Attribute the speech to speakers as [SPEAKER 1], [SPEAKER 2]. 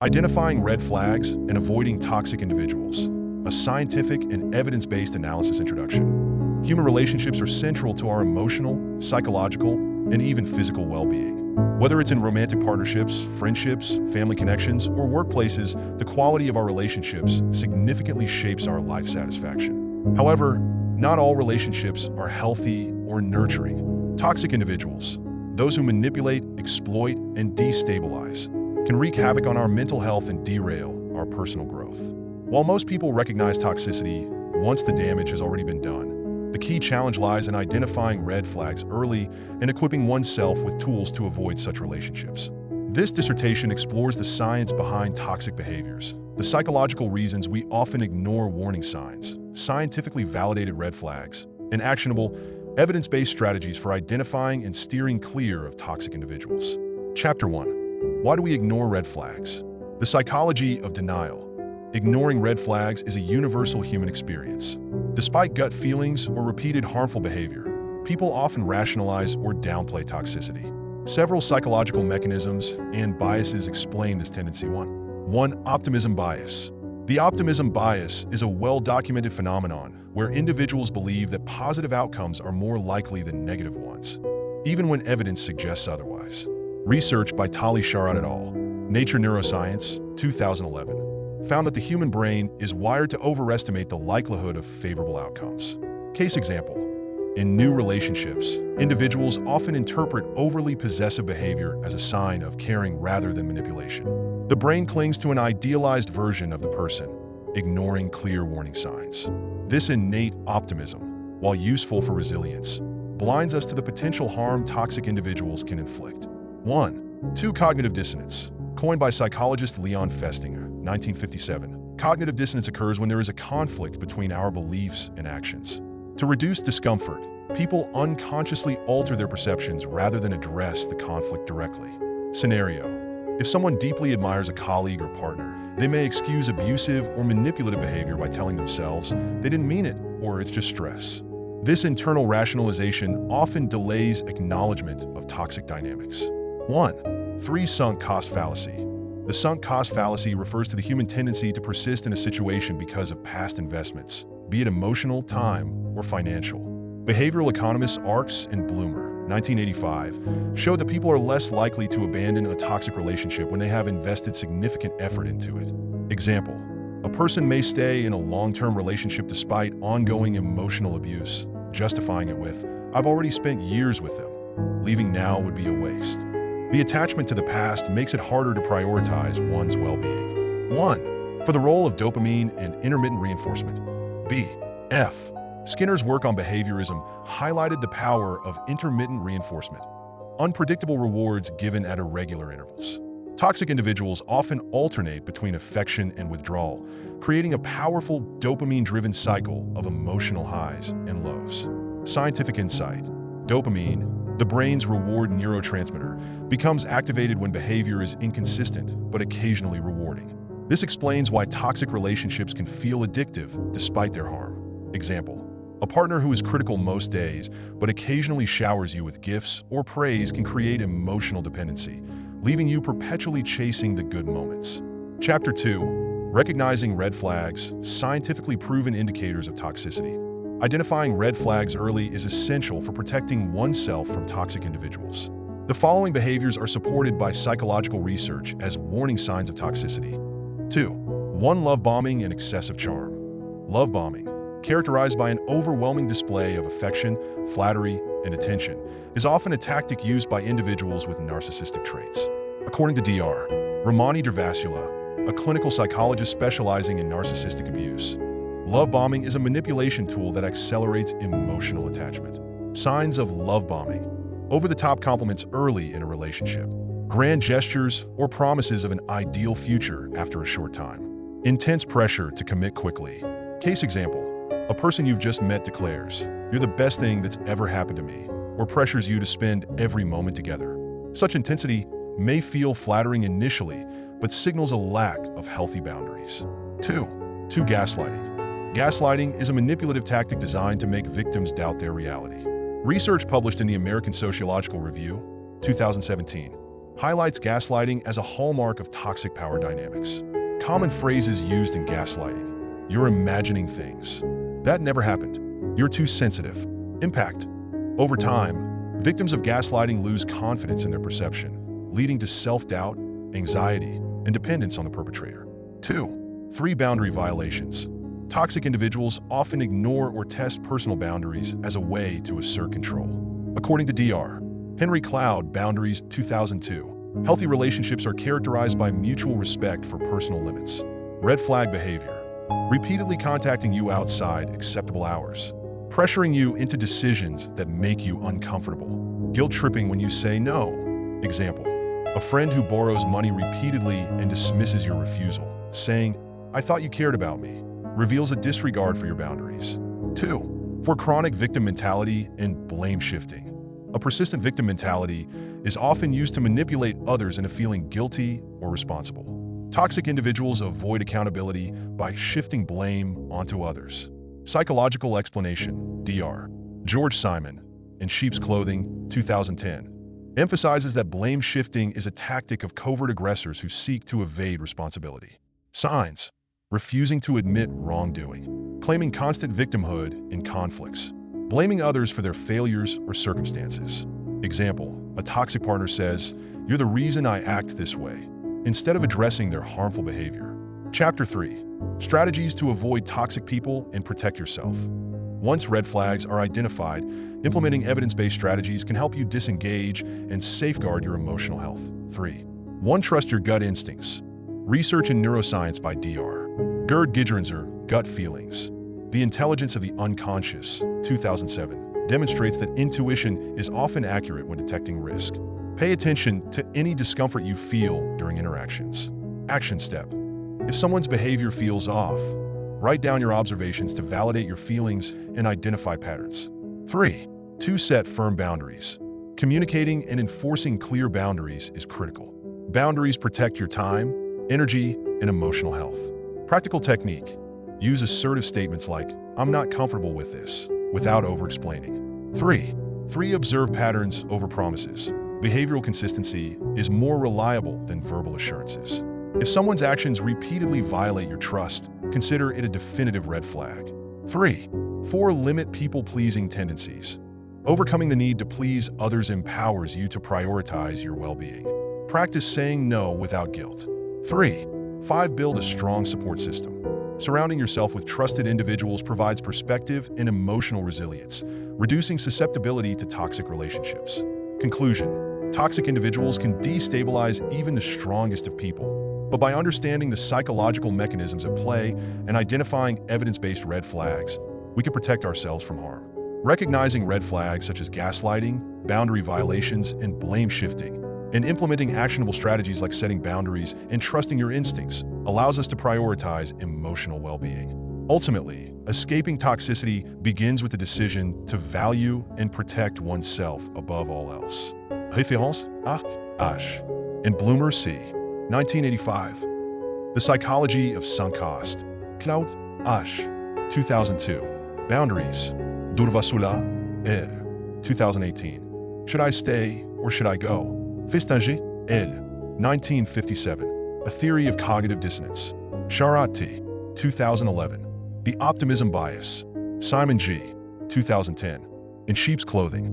[SPEAKER 1] Identifying red flags and avoiding toxic individuals. A scientific and evidence-based analysis introduction. Human relationships are central to our emotional, psychological, and even physical well-being. Whether it's in romantic partnerships, friendships, family connections, or workplaces, the quality of our relationships significantly shapes our life satisfaction. However, not all relationships are healthy or nurturing. Toxic individuals, those who manipulate, exploit, and destabilize, can wreak havoc on our mental health and derail our personal growth. While most people recognize toxicity once the damage has already been done, the key challenge lies in identifying red flags early and equipping oneself with tools to avoid such relationships. This dissertation explores the science behind toxic behaviors, the psychological reasons we often ignore warning signs, scientifically validated red flags, and actionable, evidence-based strategies for identifying and steering clear of toxic individuals. Chapter 1. Why do we ignore red flags? The psychology of denial. Ignoring red flags is a universal human experience. Despite gut feelings or repeated harmful behavior, people often rationalize or downplay toxicity. Several psychological mechanisms and biases explain this tendency. 1. Optimism bias. The optimism bias is a well-documented phenomenon where individuals believe that positive outcomes are more likely than negative ones, even when evidence suggests otherwise. Research by Tali Sharad et al., Nature Neuroscience, 2011, found that the human brain is wired to overestimate the likelihood of favorable outcomes. Case example: in new relationships, individuals often interpret overly possessive behavior as a sign of caring rather than manipulation. The brain clings to an idealized version of the person, ignoring clear warning signs. This innate optimism, while useful for resilience, blinds us to the potential harm toxic individuals can inflict. 2. Cognitive dissonance. Coined by psychologist Leon Festinger, 1957. Cognitive dissonance occurs when there is a conflict between our beliefs and actions. To reduce discomfort, people unconsciously alter their perceptions rather than address the conflict directly. Scenario: if someone deeply admires a colleague or partner, they may excuse abusive or manipulative behavior by telling themselves they didn't mean it or it's just stress. This internal rationalization often delays acknowledgement of toxic dynamics. 3. Sunk cost fallacy. The sunk cost fallacy refers to the human tendency to persist in a situation because of past investments, be it emotional, time, or financial. Behavioral economists Arks and Bloomer, 1985, show that people are less likely to abandon a toxic relationship when they have invested significant effort into it. Example: a person may stay in a long-term relationship despite ongoing emotional abuse, justifying it with, "I've already spent years with them. Leaving now would be a waste." The attachment to the past makes it harder to prioritize one's well-being. 1. For the role of dopamine and intermittent reinforcement. B.F. Skinner's work on behaviorism highlighted the power of intermittent reinforcement, unpredictable rewards given at irregular intervals. Toxic individuals often alternate between affection and withdrawal, creating a powerful dopamine-driven cycle of emotional highs and lows. Scientific insight: dopamine, the brain's reward neurotransmitter, becomes activated when behavior is inconsistent but occasionally rewarding. This explains why toxic relationships can feel addictive despite their harm. Example: a partner who is critical most days but occasionally showers you with gifts or praise can create emotional dependency, leaving you perpetually chasing the good moments. Chapter 2. Recognizing red flags, scientifically proven indicators of toxicity. Identifying red flags early is essential for protecting oneself from toxic individuals. The following behaviors are supported by psychological research as warning signs of toxicity. 1. Love bombing and excessive charm. Love bombing, characterized by an overwhelming display of affection, flattery, and attention, is often a tactic used by individuals with narcissistic traits. According to Dr. Ramani Durvasula, a clinical psychologist specializing in narcissistic abuse, love bombing is a manipulation tool that accelerates emotional attachment. Signs of love bombing: over-the-top compliments early in a relationship, grand gestures or promises of an ideal future after a short time, intense pressure to commit quickly. Case example: a person you've just met declares, "You're the best thing that's ever happened to me," or pressures you to spend every moment together. Such intensity may feel flattering initially, but signals a lack of healthy boundaries. 2. Gaslighting. Gaslighting is a manipulative tactic designed to make victims doubt their reality. Research published in the American Sociological Review, 2017, highlights gaslighting as a hallmark of toxic power dynamics. Common phrases used in gaslighting: "You're imagining things," "That never happened," "You're too sensitive." Impact: over time, victims of gaslighting lose confidence in their perception, leading to self-doubt, anxiety, and dependence on the perpetrator. 2. 3 boundary violations. Toxic individuals often ignore or test personal boundaries as a way to assert control. According to Dr. Henry Cloud, Boundaries, 2002, healthy relationships are characterized by mutual respect for personal limits. Red flag behavior: repeatedly contacting you outside acceptable hours, pressuring you into decisions that make you uncomfortable, guilt-tripping when you say no. Example: a friend who borrows money repeatedly and dismisses your refusal, saying, "I thought you cared about me," reveals a disregard for your boundaries. 2. For chronic victim mentality and blame shifting. A persistent victim mentality is often used to manipulate others into feeling guilty or responsible. Toxic individuals avoid accountability by shifting blame onto others. Psychological explanation: Dr. George Simon, in Sheep's Clothing, 2010, emphasizes that blame shifting is a tactic of covert aggressors who seek to evade responsibility. Signs: refusing to admit wrongdoing, claiming constant victimhood in conflicts, blaming others for their failures or circumstances. Example: a toxic partner says, "You're the reason I act this way," instead of addressing their harmful behavior. Chapter 3. Strategies to avoid toxic people and protect yourself. Once red flags are identified, implementing evidence-based strategies can help you disengage and safeguard your emotional health. 3. 1. Trust your gut instincts. Research in Neuroscience by Dr. Gerd Gigerenzer, Gut Feelings. The Intelligence of the Unconscious, 2007, demonstrates that intuition is often accurate when detecting risk. Pay attention to any discomfort you feel during interactions. Action step: if someone's behavior feels off, write down your observations to validate your feelings and identify patterns. 3. 2. Set firm boundaries. Communicating and enforcing clear boundaries is critical. Boundaries protect your time, energy, and emotional health. Practical technique: use assertive statements like, "I'm not comfortable with this," without over-explaining. 3. Observe patterns over promises. Behavioral consistency is more reliable than verbal assurances. If someone's actions repeatedly violate your trust, consider it a definitive red flag. 4. Limit people-pleasing tendencies. Overcoming the need to please others empowers you to prioritize your well-being. Practice saying no without guilt. 5. Build a strong support system. Surrounding yourself with trusted individuals provides perspective and emotional resilience, reducing susceptibility to toxic relationships. Conclusion: toxic individuals can destabilize even the strongest of people. But by understanding the psychological mechanisms at play and identifying evidence-based red flags, we can protect ourselves from harm. Recognizing red flags such as gaslighting, boundary violations, and blame shifting, and implementing actionable strategies like setting boundaries and trusting your instincts allows us to prioritize emotional well-being. Ultimately, escaping toxicity begins with the decision to value and protect oneself above all else. Référence H. and Bloomer C. 1985. The Psychology of Sunk Cost. Cloud H. 2002. Boundaries. Durvasula L. 2018. Should I stay or should I go? Fistinge L. 1957. A Theory of Cognitive Dissonance. Sharat T. 2011. The Optimism Bias. Simon G. 2010. In Sheep's Clothing.